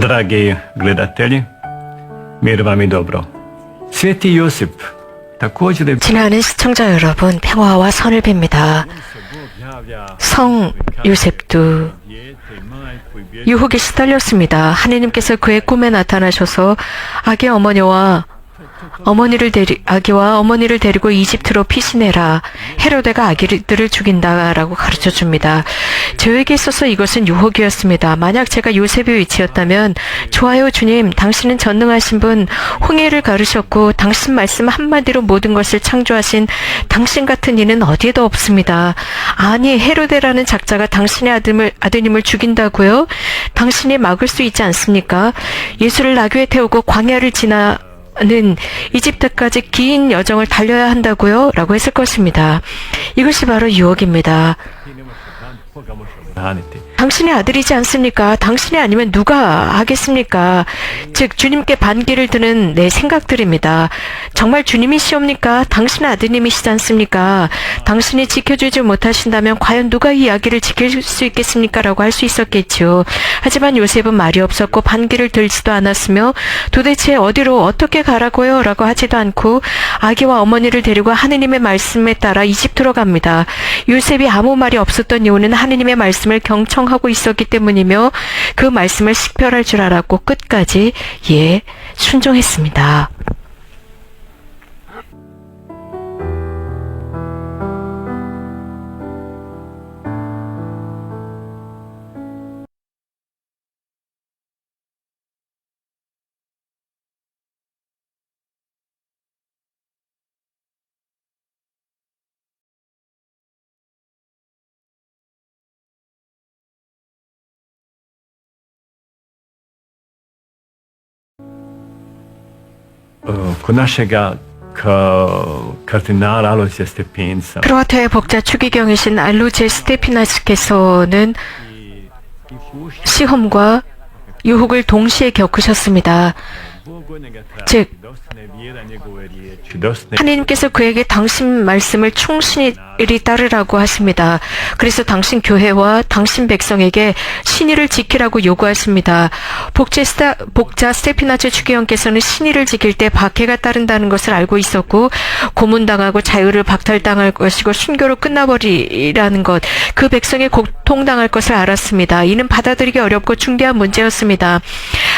Dragi gledatelji, mir vam i dobro. Sveti Josip također je 지나는 시청자 여러분, 평화와 선을 빕니다. 성 요셉도 유혹에 시달렸습니다. 하느님께서 그의 꿈에 나타나셔서 아기와 어머니를 데리고 이집트로 피신해라. 헤로데가 아기들을 죽인다라고 가르쳐 줍니다. 저에게 있어서 이것은 유혹이었습니다. 만약 제가 요셉의 위치였다면, 좋아요 주님, 당신은 전능하신 분, 홍해를 가르셨고 당신 말씀 한마디로 모든 것을 창조하신 당신 같은 이는 어디에도 없습니다. 아니, 헤로데라는 작자가 당신의 아드님을 죽인다고요? 당신이 막을 수 있지 않습니까? 예수를 나귀에 태우고 광야를 지나는 이집트까지 긴 여정을 달려야 한다고요? 라고 했을 것입니다. 이것이 바로 유혹입니다. 당신의 아들이지 않습니까? 당신이 아니면 누가 하겠습니까? 즉, 주님께 반기를 드는 내 생각들입니다. 정말 주님이시옵니까? 당신의 아드님이시지 않습니까? 당신이 지켜주지 못하신다면 과연 누가 이 아기를 지킬 수 있겠습니까? 라고 할 수 있었겠죠. 하지만 요셉은 말이 없었고 반기를 들지도 않았으며 도대체 어디로 어떻게 가라고요? 라고 하지도 않고 아기와 어머니를 데리고 하느님의 말씀에 따라 이집트로 갑니다. 요셉이 아무 말이 없었던 이유는 하느님의 말씀을 경청하고 있었기 때문이며 그 말씀을 식별할 줄 알았고 끝까지 순종했습니다. naszego kardynała Aloisia Stepinca. 크로아티아의 복자 추기경이신 알로제 스테피나스께서는 시험과 유혹을 동시에 겪으셨습니다. 즉, 하나님께서 그에게 당신 말씀을 충실히 따르라고 하십니다. 그래서 당신 교회와 당신 백성에게 신의를 지키라고 요구하십니다. 복자 스테피나츠 추기경께서는 신의를 지킬 때 박해가 따른다는 것을 알고 있었고, 고문당하고 자유를 박탈당할 것이고 순교로 끝나버리라는 것, 그 백성이 고통당할 것을 알았습니다. 이는 받아들이기 어렵고 중대한 문제였습니다.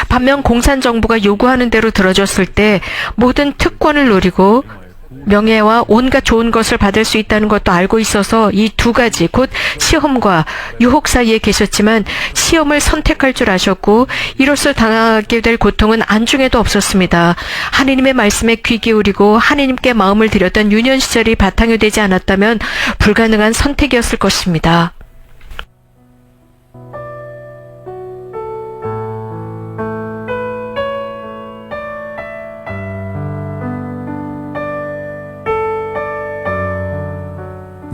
반면 공산정부가 요구하는 대로 들어줬을 때 모든 특권을 누리고 명예와 온갖 좋은 것을 받을 수 있다는 것도 알고 있어서 이 두 가지, 곧 시험과 유혹 사이에 계셨지만 시험을 선택할 줄 아셨고, 이로써 당하게 될 고통은 안중에도 없었습니다. 하느님의 말씀에 귀 기울이고 하느님께 마음을 들였던 유년 시절이 바탕이 되지 않았다면 불가능한 선택이었을 것입니다.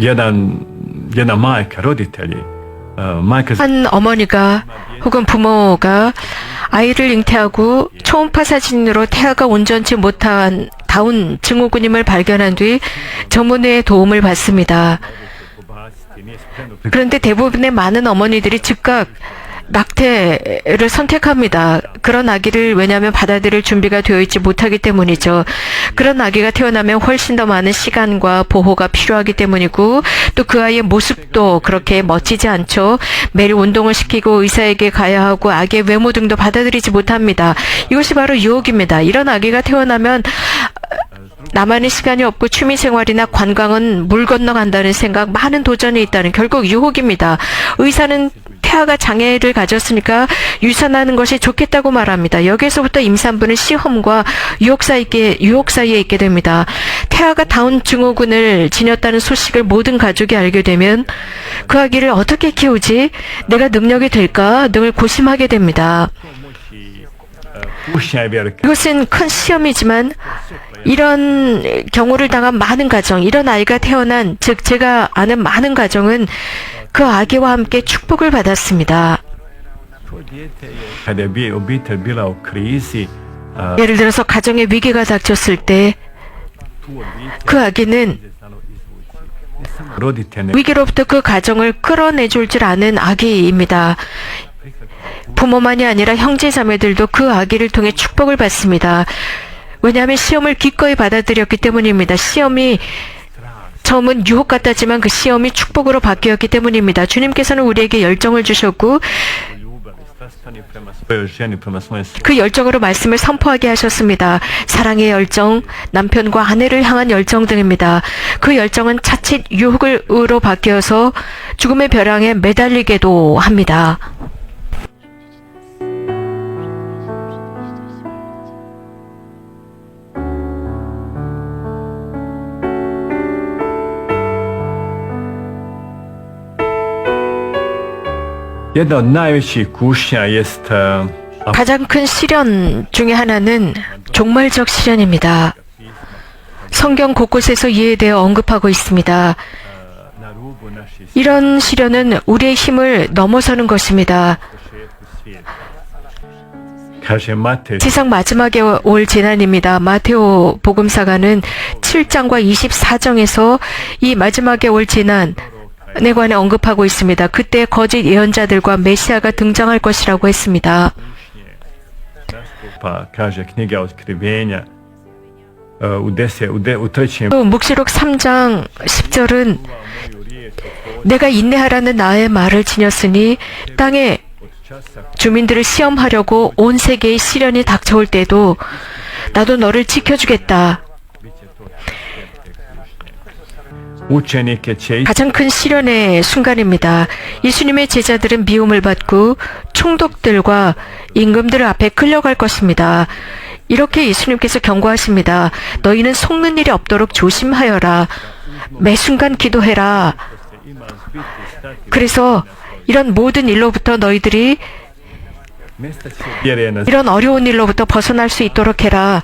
jedna majka, roditelji, 한 어머니가 혹은 부모가 아이를 잉태하고 초음파 사진으로 태아가 온전치 못한 다운 증후군임을 발견한 뒤 전문의의 도움을 받습니다. 그런데 대부분의 많은 어머니들이 즉각 낙태를 선택합니다. 그런 아기를 왜냐하면 받아들일 준비가 되어 있지 못하기 때문이죠. 그런 아기가 태어나면 훨씬 더 많은 시간과 보호가 필요하기 때문이고, 또 그 아이의 모습도 그렇게 멋지지 않죠. 매일 운동을 시키고 의사에게 가야 하고 아기의 외모 등도 받아들이지 못합니다. 이것이 바로 유혹입니다. 이런 아기가 태어나면 나만의 시간이 없고 취미생활이나 관광은 물 건너간다는 생각, 많은 도전이 있다는, 결국 유혹입니다. 의사는 태아가 장애를 가졌으니까 유산하는 것이 좋겠다고 말합니다. 여기에서부터 임산부는 시험과 유혹 사이에 있게 됩니다. 태아가 다운 증후군을 지녔다는 소식을 모든 가족이 알게 되면 그 아기를 어떻게 키우지? 내가 능력이 될까? 등을 고심하게 됩니다. 이것은 큰 시험이지만 이런 경우를 당한 많은 가정, 이런 아이가 태어난, 즉 제가 아는 많은 가정은 그 아기와 함께 축복을 받았습니다. 예를 들어서 가정에 위기가 닥쳤을 때 그 아기는 위기로부터 그 가정을 끌어내줄 줄 아는 아기입니다. 부모만이 아니라 형제 자매들도 그 아기를 통해 축복을 받습니다. 왜냐하면 시험을 기꺼이 받아들였기 때문입니다. 시험이 처음은 유혹 같았지만 그 시험이 축복으로 바뀌었기 때문입니다. 주님께서는 우리에게 열정을 주셨고 그 열정으로 말씀을 선포하게 하셨습니다. 사랑의 열정, 남편과 아내를 향한 열정 등입니다. 그 열정은 자칫 유혹으로 바뀌어서 죽음의 벼랑에 매달리게도 합니다. Jedna od najvećih kušnja jest 가장 큰 시련 중에 하나는 종말적 시련입니다. 성경 곳곳에서 이에 대해 언급하고 있습니다. 이런 시련은 우리의 힘을 넘어서는 것입니다. kaže Matej 세상 마지막에 올 재난입니다. 마테오 복음사가는 7장과 24장에서 이 마지막에 올 재난에 관해 언급하고 있습니다. 그때 거짓 예언자들과 메시아가 등장할 것이라고 했습니다. pa kaže knjiga Otkrivenja u trećem 또 묵시록 3장 10절은 내가 인내하라는 나의 말을 지녔으니 땅에 주민들을 시험하려고 온 세계의 시련이 닥쳐올 때도 나도 너를 지켜주겠다. učenike će 가장 큰 시련의 순간입니다. 예수님의 제자들은 미움을 받고 총독들과 임금들 앞에 끌려갈 것입니다. 이렇게 예수님께서 경고하십니다. 너희는 속는 일이 없도록 조심하여라. 매 순간 기도해라. 그래서 이런 모든 일로부터 너희들이 이런 어려운 일로부터 벗어날 수 있도록 해라.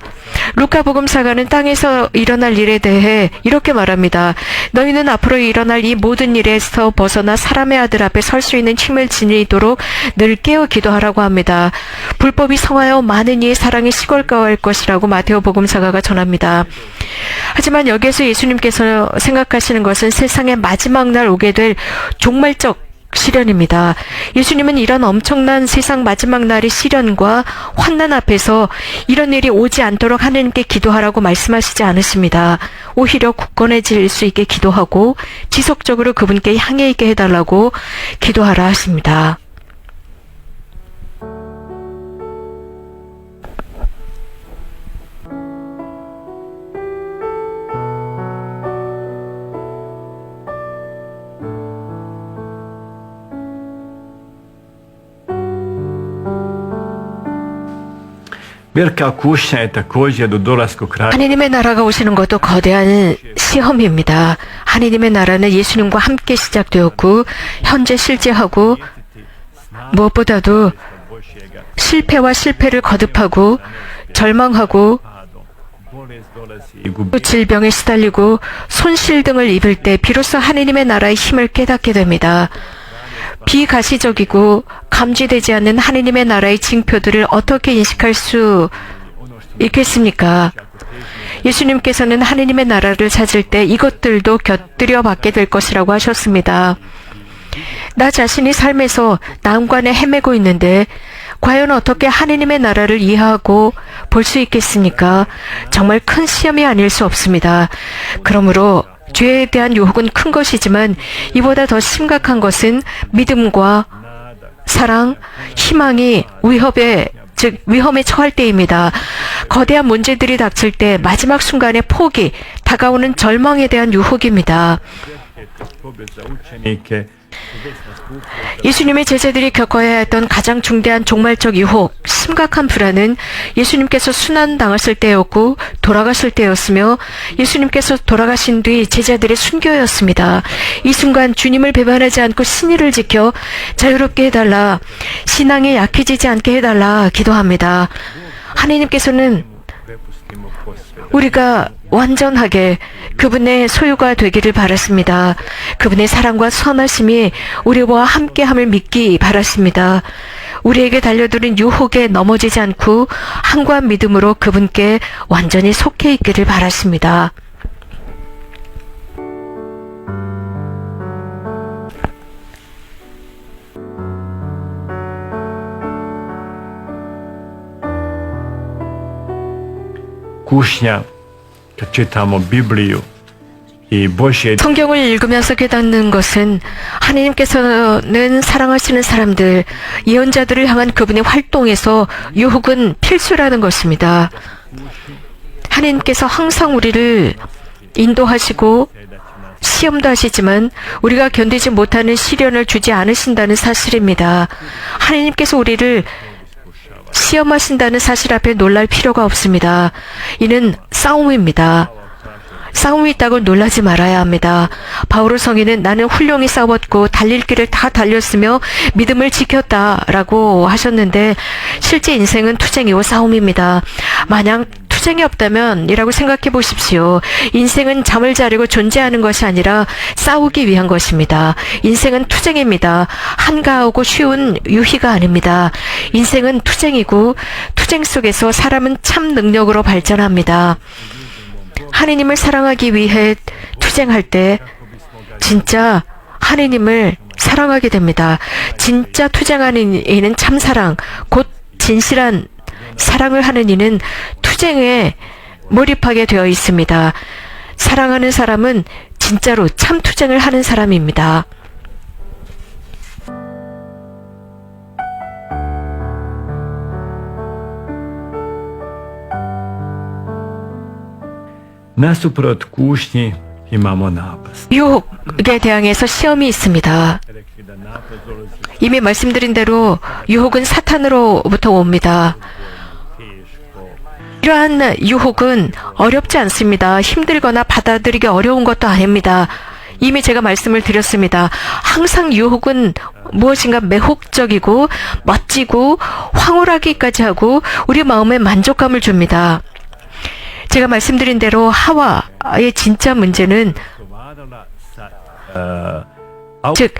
루카복음사가는 땅에서 일어날 일에 대해 이렇게 말합니다. 너희는 앞으로 일어날 이 모든 일에서 벗어나 사람의 아들 앞에 설 수 있는 힘을 지니도록 늘 깨어 기도하라고 합니다. 불법이 성하여 많은 이의 사랑이 식을까할 것이라고 마테오 복음사가가 전합니다. 하지만 여기에서 예수님께서 생각하시는 것은 세상의 마지막 날 오게 될 종말적 시련입니다. 예수님은 이런 엄청난 세상 마지막 날의 시련과 환난 앞에서 이런 일이 오지 않도록 하나님께 기도하라고 말씀하시지 않으십니다. 오히려 굳건해질 수 있게 기도하고 지속적으로 그분께 향해 있게 해달라고 기도하라 하십니다. velika kušnja je također do dolasku kraja. 하나님의 나라가 오시는 것도 거대한 시험입니다. 하나님의 나라는 예수님과 함께 시작되었고 현재 실제하고 무엇보다도 실패와 실패를 거듭하고 절망하고 또 질병에 시달리고 손실 등을 입을 때 비로소 하나님의 나라의 힘을 깨닫게 됩니다. 비가시적이고 감지되지 않는 하나님의 나라의 징표들을 어떻게 인식할 수 있겠습니까? 예수님께서는 하나님의 나라를 찾을 때 이것들도 곁들여 받게 될 것이라고 하셨습니다. 나 자신이 삶에서 난관에 헤매고 있는데 과연 어떻게 하나님의 나라를 이해하고 볼 수 있겠습니까? 정말 큰 시험이 아닐 수 없습니다. 그러므로 죄에 대한 유혹은 큰 것이지만 이보다 더 심각한 것은 믿음과 사랑, 희망이 위험에 처할 때입니다. 거대한 문제들이 닥칠 때 마지막 순간의 포기, 다가오는 절망에 대한 유혹입니다. 예수님의 제자들이 겪어야 했던 가장 중대한 종말적 유혹, 심각한 불안은 예수님께서 순환당하실 때였고 돌아가실 때였으며 예수님께서 돌아가신 뒤 제자들의 순교였습니다. 이 순간 주님을 배반하지 않고 신의를 지켜 자유롭게 해달라, 신앙이 약해지지 않게 해달라 기도합니다. 하나님께서는 우리가 완전하게 그분의 소유가 되기를 바랐습니다. 그분의 사랑과 선하심이 우리와 함께함을 믿기 바랐습니다. 우리에게 달려드는 유혹에 넘어지지 않고 한구한 믿음으로 그분께 완전히 속해 있기를 바랐습니다. kušnja kad čitamo Bibliju i Božje 성경을 읽으면서 깨닫는 것은 하나님께서는 사랑하시는 사람들, 예언자들을 향한 그분의 활동에서 유혹은 필수라는 것입니다. 하나님께서 항상 우리를 인도하시고 시험도 하시지만 우리가 견디지 못하는 시련을 주지 않으신다는 사실입니다. 하나님께서 우리를 시험하신다는 사실 앞에 놀랄 필요가 없습니다. 이는 싸움입니다. 싸움이 있다고 놀라지 말아야 합니다. 바오로 성인은 나는 훌륭히 싸웠고 달릴 길을 다 달렸으며 믿음을 지켰다라고 하셨는데 실제 인생은 투쟁이고 싸움입니다. 만약 투쟁이 없다면 이라고 생각해 보십시오. 인생은 잠을 자려고 존재하는 것이 아니라 싸우기 위한 것입니다. 인생은 투쟁입니다. 한가하고 쉬운 유희가 아닙니다. 인생은 투쟁이고 투쟁 속에서 사람은 참 능력으로 발전합니다. 하느님을 사랑하기 위해 투쟁할 때 진짜 하느님을 사랑하게 됩니다. 진짜 투쟁하는 이는 참사랑, 곧 진실한 사랑을 하는 이는 투쟁에 몰입하게 되어 있습니다. 사랑하는 사람은 진짜로 참 투쟁을 하는 사람입니다. Nasuprot kušnji imamo napast. 유혹에 대항해서 시험이 있습니다. 이미 말씀드린 대로 유혹은 사탄으로부터 옵니다. 이러한 유혹은 어렵지 않습니다. 힘들거나 받아들이기 어려운 것도 아닙니다. 이미 제가 말씀을 드렸습니다. 항상 유혹은 무엇인가 매혹적이고 멋지고 황홀하기까지 하고 우리 마음에 만족감을 줍니다. 제가 말씀드린 대로 하와의 진짜 문제는 즉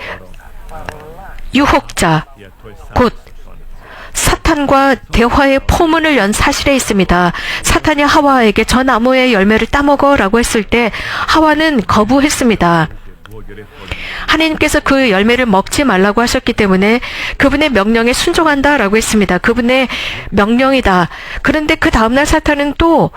유혹자 곧 사탄과 대화의 포문을 연 사실에 있습니다. 사탄이 하와에게 저 나무의 열매를 따먹어라고 했을 때 하와는 거부했습니다. 하나님께서 그 열매를 먹지 말라고 하셨기 때문에 그분의 명령에 순종한다라고 했습니다. 그분의 명령이다. 그런데 그 다음날 사탄은 또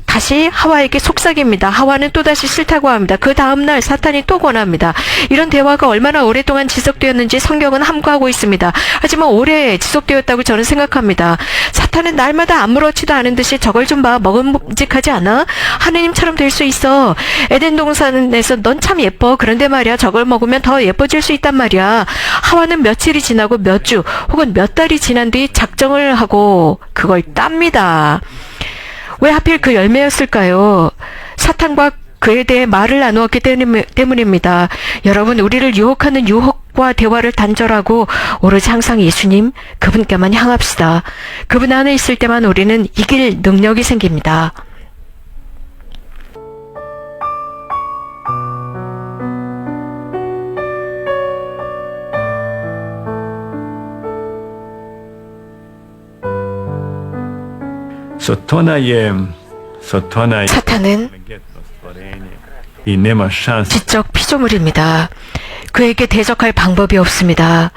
다시 하와에게 속삭입니다. 하와는 또다시 싫다고 합니다. 그 다음날 사탄이 또 권합니다. 이런 대화가 얼마나 오랫동안 지속되었는지 성경은 함구하고 있습니다. 하지만 오래 지속되었다고 저는 생각합니다. 사탄은 날마다 아무렇지도 않은 듯이 저걸 좀 봐. 먹음직하지 않아? 하느님처럼 될 수 있어. 에덴 동산에서 넌 참 예뻐. 그런데 말이야 저걸 먹으면 더 예뻐질 수 있단 말이야. 하와는 며칠이 지나고 몇 주 혹은 몇 달이 지난 뒤 작정을 하고 그걸 땁니다. 왜 하필 그 열매였을까요? 사탄과 그에 대해 말을 나누었기 때문입니다. 여러분, 우리를 유혹하는 유혹과 대화를 단절하고 오로지 항상 예수님, 그분께만 향합시다. 그분 안에 있을 때만 우리는 이길 능력이 생깁니다. 사탄은 i nema šanse. 지적 피조물입니다. 그에게 대적할 방법이 없습니다.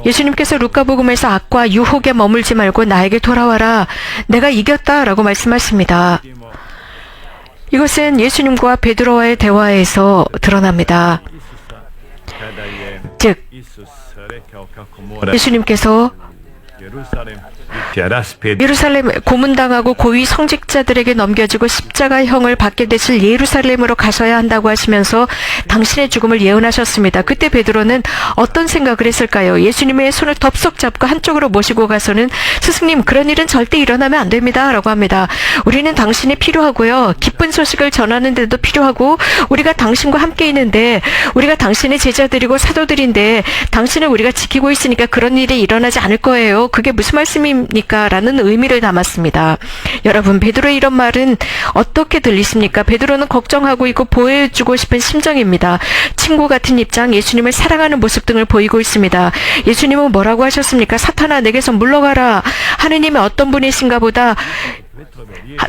예수님께서 루카복음에서 악과 유혹에 머물지 말고 나에게 돌아와라. 내가 이겼다라고 말씀하십니다. 이것은 예수님과 베드로와의 대화에서 드러납니다. 즉 예수님께서 예루살렘 고문당하고 고위 성직자들에게 넘겨지고 십자가형을 받게 되실 예루살렘으로 가셔야 한다고 하시면서 당신의 죽음을 예언하셨습니다. 그때 베드로는 어떤 생각을 했을까요? 예수님의 손을 덥석 잡고 한쪽으로 모시고 가서는 스승님 그런 일은 절대 일어나면 안 됩니다 라고 합니다. 우리는 당신이 필요하고요. 기쁜 소식을 전하는 데도 필요하고 우리가 당신과 함께 있는데 우리가 당신의 제자들이고 사도들인데 당신을 우리가 지키고 있으니까 그런 일이 일어나지 않을 거예요. 그게 무슨 말씀입니까? 라는 의미를 담았습니다. 여러분, 베드로의 이런 말은 어떻게 들리십니까? 베드로는 걱정하고 있고 보여주고 싶은 심정입니다. 친구 같은 입장, 예수님을 사랑하는 모습 등을 보이고 있습니다. 예수님은 뭐라고 하셨습니까? 사탄아, 내게서 물러가라. 하느님의 어떤 분이신가 보다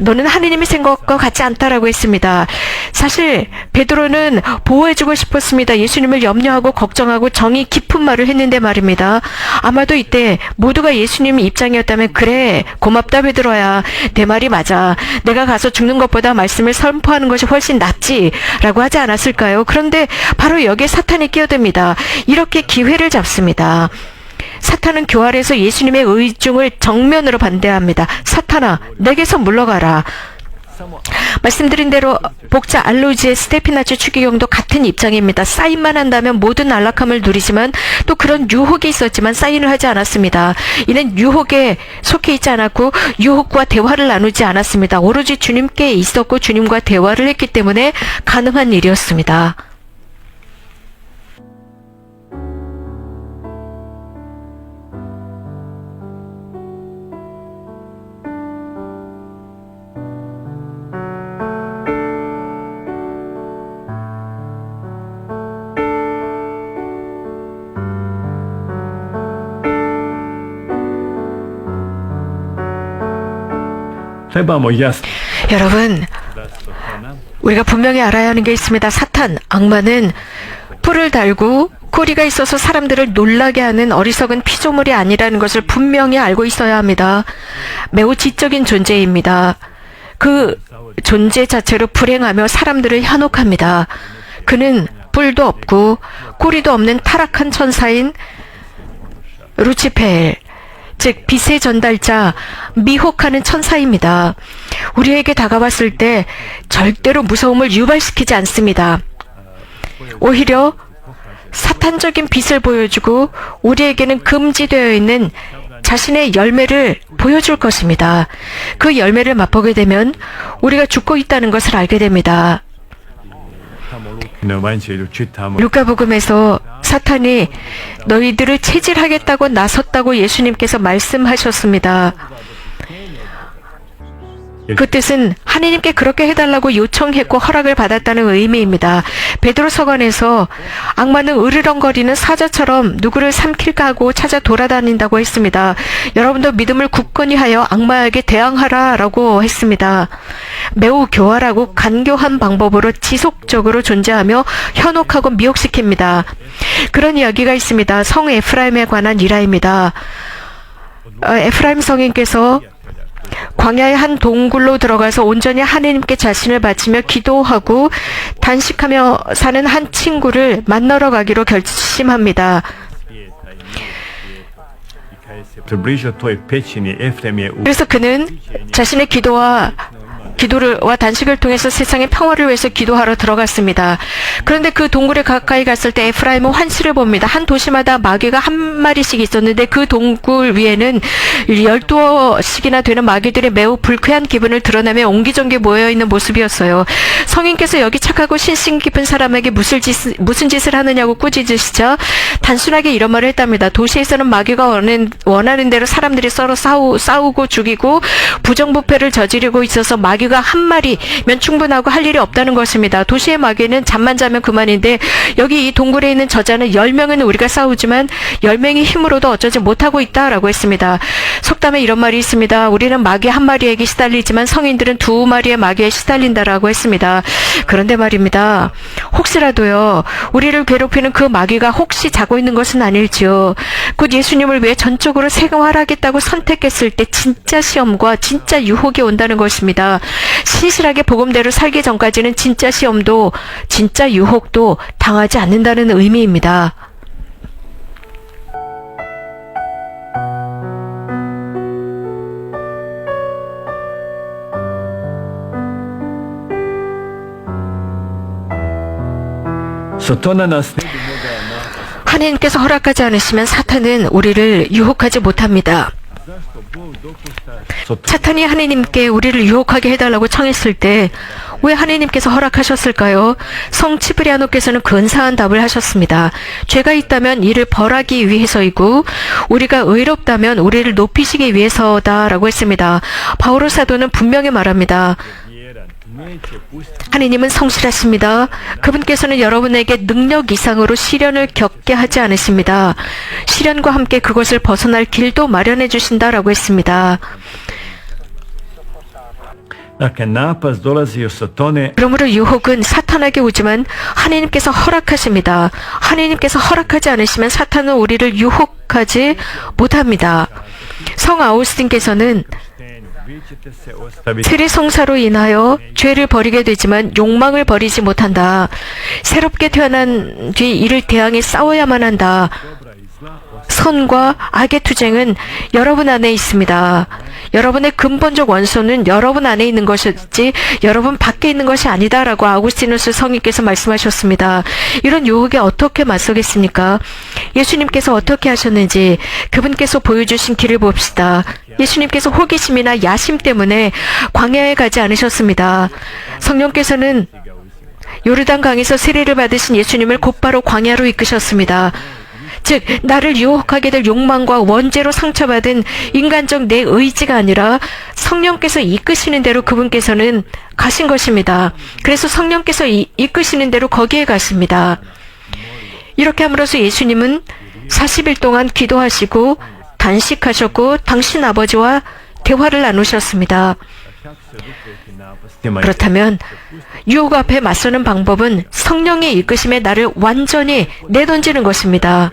너는 하느님의 생각과 같지 않다라고 했습니다. 사실 베드로는 보호해주고 싶었습니다. 예수님을 염려하고 걱정하고 정이 깊은 말을 했는데 말입니다. 아마도 이때 모두가 예수님 입장이었다면 그래 고맙다 베드로야 내 말이 맞아 내가 가서 죽는 것보다 말씀을 선포하는 것이 훨씬 낫지 라고 하지 않았을까요? 그런데 바로 여기에 사탄이 끼어듭니다. 이렇게 기회를 잡습니다. 사탄은 교활해서 예수님의 의중을 정면으로 반대합니다. 사탄아, 내게서 물러가라. 말씀드린 대로 복자 알로지의 스테피나치 추기경도 같은 입장입니다. 사인만 한다면 모든 안락함을 누리지만 또 그런 유혹이 있었지만 사인을 하지 않았습니다. 이는 유혹에 속해 있지 않았고 유혹과 대화를 나누지 않았습니다. 오로지 주님께 있었고 주님과 대화를 했기 때문에 가능한 일이었습니다. 여러분, 우리가 분명히 알아야 하는 게 있습니다. 사탄, 악마는 뿔을 달고 꼬리가 있어서 사람들을 놀라게 하는 어리석은 피조물이 아니라는 것을 분명히 알고 있어야 합니다. 매우 지적인 존재입니다. 그 존재 자체로 불행하며 사람들을 현혹합니다. 그는 뿔도 없고 꼬리도 없는 타락한 천사인 루치펠, 즉 빛의 전달자, 미혹하는 천사입니다. 우리에게 다가왔을 때 절대로 무서움을 유발시키지 않습니다. 오히려 사탄적인 빛을 보여주고 우리에게는 금지되어 있는 자신의 열매를 보여줄 것입니다. 그 열매를 맛보게 되면 우리가 죽고 있다는 것을 알게 됩니다. 루카복음에서 사탄이 너희들을 체질하겠다고 나섰다고 예수님께서 말씀하셨습니다. 그 뜻은 하느님께 그렇게 해달라고 요청했고 허락을 받았다는 의미입니다. 베드로 서간에서 악마는 으르렁거리는 사자처럼 누구를 삼킬까 하고 찾아 돌아다닌다고 했습니다. 여러분도 믿음을 굳건히 하여 악마에게 대항하라 라고 했습니다. 매우 교활하고 간교한 방법으로 지속적으로 존재하며 현혹하고 미혹시킵니다. 그런 이야기가 있습니다. 성 에프라임에 관한 일화입니다. 에프라임 성인께서 광야의 한 동굴로 들어가서 온전히 하느님께 자신을 바치며 기도하고 단식하며 사는 한 친구를 만나러 가기로 결심합니다. 그래서 그는 자신의 기도와 단식을 통해서 세상의 평화를 위해서 기도하러 들어갔습니다. 그런데 그 동굴에 가까이 갔을 때 에프라임은 환시를 봅니다. 한 도시마다 마귀가 한 마리씩 있었는데 그 동굴 위에는 12씩이나 되는 마귀들이 매우 불쾌한 기분을 드러내며 옹기종기 모여있는 모습이었어요. 성인께서 여기 착하고 신심 깊은 사람에게 무슨 짓을 하느냐고 꾸짖으시자 단순하게 이런 말을 했답니다. 도시에서는 마귀가 원하는 대로 사람들이 서로 싸우고 죽이고 부정부패를 저지르고 있어서 마귀가 한 마리면 충분하고 할 일이 없다는 것입니다. 도시의 마귀는 잠만 자면 그만인데 여기 이 동굴에 있는 저자는 10명은 우리가 싸우지만 10명의 힘으로도 어쩌지 못하고 있다라고 했습니다. 속담에 이런 말이 있습니다. 우리는 마귀 한 마리에게 시달리지만 성인들은 2마리의 마귀에 시달린다라고 했습니다. 그런데 말입니다. 혹시라도요 우리를 괴롭히는 그 마귀가 혹시 자고 있는 것은 아닐지요. 곧 예수님을 위해 전적으로 생활하겠다고 선택했을 때 진짜 시험과 진짜 유혹이 온다는 것입니다. 신실하게 복음대로 살기 전까지는 진짜 시험도 진짜 유혹도 당하지 않는다는 의미입니다. 하나님께서 허락하지 않으시면 사탄은 우리를 유혹하지 못합니다. 사탄이 하나님께 우리를 유혹하게 해달라고 청했을 때 왜 하나님께서 허락하셨을까요? 성 치브리아노께서는 근사한 답을 하셨습니다. 죄가 있다면 이를 벌하기 위해서이고 우리가 의롭다면 우리를 높이시기 위해서다라고 했습니다. 바오로 사도는 분명히 말합니다. 하나님은 성실하십니다. 그분께서는 여러분에게 능력 이상으로 시련을 겪게 하지 않으십니다. 시련과 함께 그것을 벗어날 길도 마련해 주신다라고 했습니다. Dakle, napast dolazio sa tone 그러므로 유혹은 사탄에게 오지만 하나님께서 허락하십니다. 하나님께서 허락하지 않으시면 사탄은 우리를 유혹하지 못합니다. 성 아우스틴께서는 vi ćete se ostaviti 세리성사로 인하여 죄를 버리게 되지만 욕망을 버리지 못한다. 새롭게 태어난 뒤 이를 대항해 싸워야만 한다. 선과 악의 투쟁은 여러분 안에 있습니다. 여러분의 근본적 원소는 여러분 안에 있는 것이지 여러분 밖에 있는 것이 아니다라고 아우구스티누스 성인께서 말씀하셨습니다. 이런 유혹에 어떻게 맞서겠습니까? 예수님께서 어떻게 하셨는지 그분께서 보여주신 길을 봅시다. 예수님께서 호기심이나 야심 때문에 광야에 가지 않으셨습니다. 성령께서는 요르단 강에서 세례를 받으신 예수님을 곧바로 광야로 이끄셨습니다. 즉 나를 유혹하게 될 욕망과 원죄로 상처받은 인간적 내 의지가 아니라 성령께서 이끄시는 대로 그분께서는 가신 것입니다. 그래서 성령께서 이끄시는 대로 거기에 가십니다. 이렇게 함으로써 예수님은 40일 동안 기도하시고 단식하셨고 당신 아버지와 대화를 나누셨습니다. 그렇다면 유혹 앞에 맞서는 방법은 성령의 이끄심에 나를 완전히 내던지는 것입니다.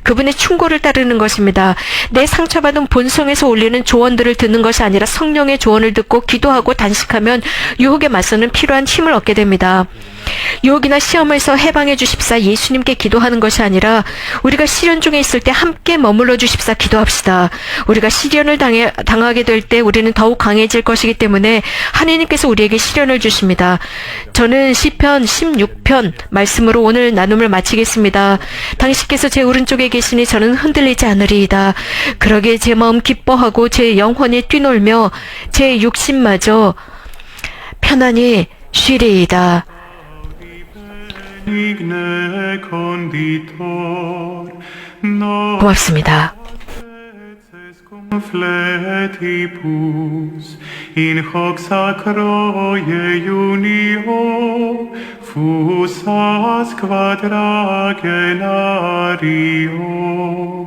그분의 충고를 따르는 것입니다. 내 상처받은 본성에서 울리는 조언들을 듣는 것이 아니라 성령의 조언을 듣고 기도하고 단식하면 유혹에 맞서는 필요한 힘을 얻게 됩니다. 유혹이나 시험에서 해방해 주십사 예수님께 기도하는 것이 아니라 우리가 시련 중에 있을 때 함께 머물러 주십사 기도합시다. 우리가 시련을 당하게 될 때 우리는 더욱 강해질 것이기 때문에 하나님께서 우리에게 시련을 주십니다. 저는 시편 16편 말씀으로 오늘 나눔을 마치겠습니다. 당신께서 제 오른쪽에 계시니 저는 흔들리지 않으리이다. 그러기에 제 마음 기뻐하고 제 영혼이 뛰놀며 제 육신마저 편안히 쉬리이다. 고맙습니다. In hoc sacroe unio fusas quadragenario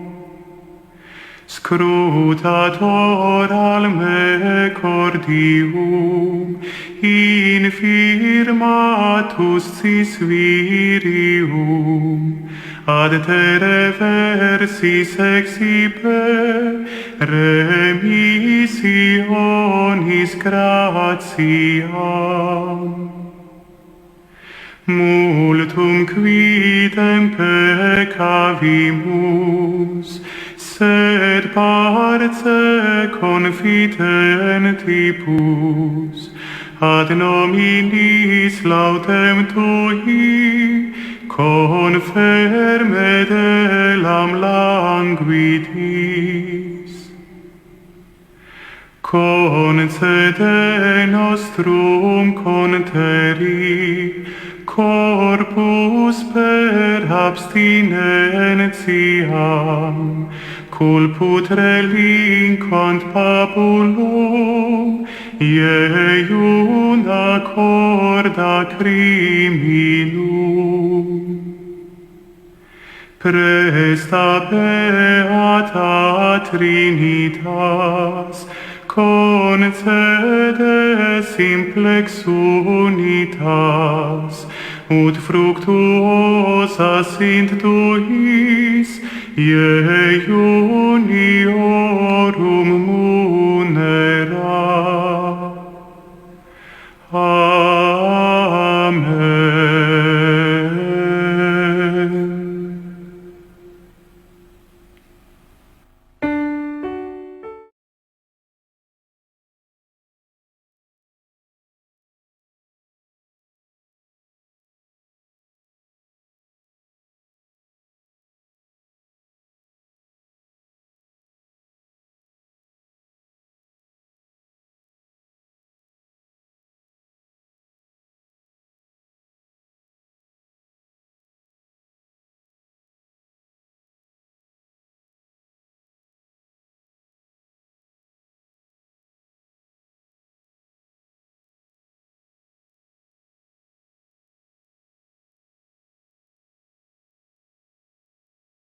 scrutator al me cordium infirmatus sis virium ad te reversis exhibe remissionis gratiam multum quidem peccavimus sed parce confidentibus ad nominis laudem tui conferme delam languidis concede nostrum conteri corpus per abstinentiam culput relinquant pabulum iuna corda criminum presta beata trinitas concede simplex unitas ut fructuosa sint tuis ieius